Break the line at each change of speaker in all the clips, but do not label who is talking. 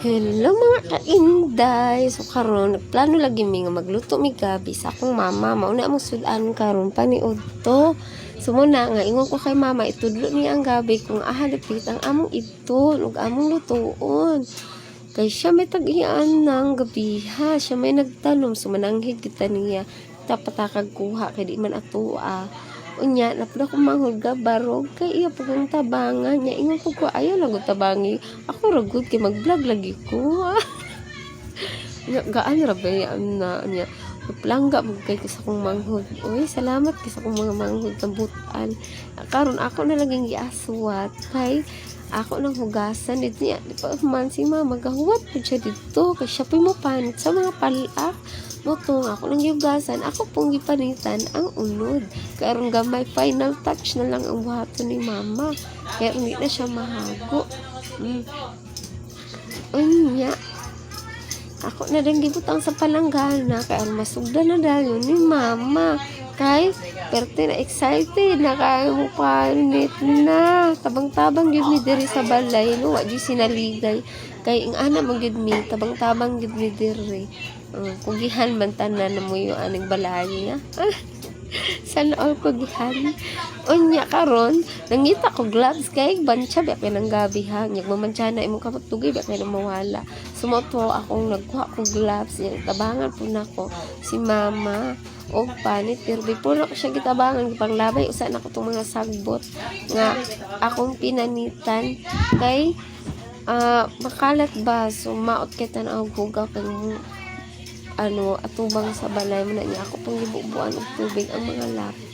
Hello mga kainday. So karon nagplano lagi mi nga magluto mi gabi sa akong mama. Mauna among sudan karon paniud to. So muna nga ingon ko kay mama itudlo niya ang gabi kung ahalipit ang among idton ug among lutoon. Kay siya may tag-iyaan ng gabi ha. Siya may nagtanom so mananghid kita niya. Tapatakag kuha kay di man atoa. Unya napula ko manghulga barog kay iya pugang tabangan nya ingon ko ayaw lang gud tabangi ako ra gud kay mag-vlog lagi ko nya gaan ra ba na nya plangga mo kay sa akong manghud oy salamat kay sa akong mga manghud tambutan karon ako na laging giaswat kay ako nang hugasan dito niya di pa man si mama gahuwat po siya dito kay siya mo panit sa mga palak motong ako nang yugasan ako pong gipanitan ang unod karon gamay final touch na lang ang buhaton ni mama kaya hindi na siya mahago unya ako na rin gibutang sa palanggana kaya masugdan na dayon ni mama kay perte na excited na kaya mo panit na tabang-tabang yun mi diri sa balay no wa di sinaligay kay ang ana man gid mi tabang-tabang gid mi diri kugihan bantanan na mo yung aning balay niya sana all kugihan unya karon nangita ko gloves kay bantsa ba kay nang gabi ha nyag mamantsana imong kapatugay ba kay mawala sumoto akong nagkuha ko gloves yung tabangan po nako si mama o panit pero before ako siya gitabangan gipanglabay usa na ko tong mga sagbot nga akong pinanitan kay makalat ba so maot kita na ang bugaw kay atubang sa balay mo na niya ako pang gibubuan og tubig ang mga lapit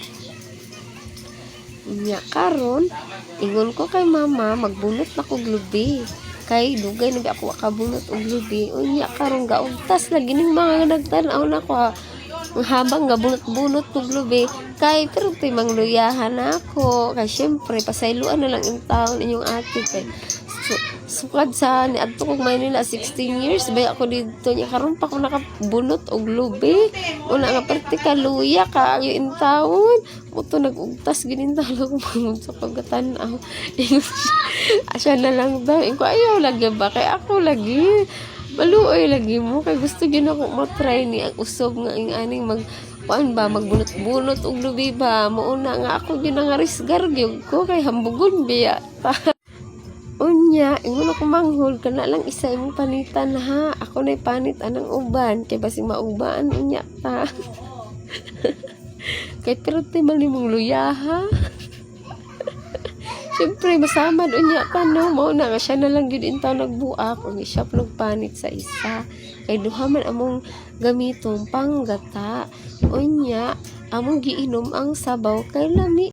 niya karon ingon ko kay mama magbunot na ko lubi kay dugay na ako makabunot og lubi unya karon gaugtas lagi ning mga nagtan-aw na ko habang gabunot-bunot og lubi kay pero timang luyahan ako kay syempre pasayloan na lang yung taon inyong ate kay sukad sa niadto kog Maynila 16 years bay ako dito nya karon pa ko nakabunot og lubi una nga parte ka luya ka yung taon muto nagugtas ginintalo ko sa pagkatan-aw asya na lang daw ko ayaw lagi ba kay ako lagi maluoy lagi mo kay gusto gyud ako mo-try ni ang usob nga ing aning magbunot-bunot og lubi ba mauna nga ako gyud nga risgar gyud ko kay hambugon biya unya ingon ako manghol kana lang isa imong panitan ha ako nay panit anang uban kay basig maubaan unya ta kay pero timal nimong luya ha syempre masamad unya ka no mao na nga siya na lang gyud intaw nagbuak ug siya panit sa isa kay duha man among gamitong panggata unya among giinom ang sabaw kay lami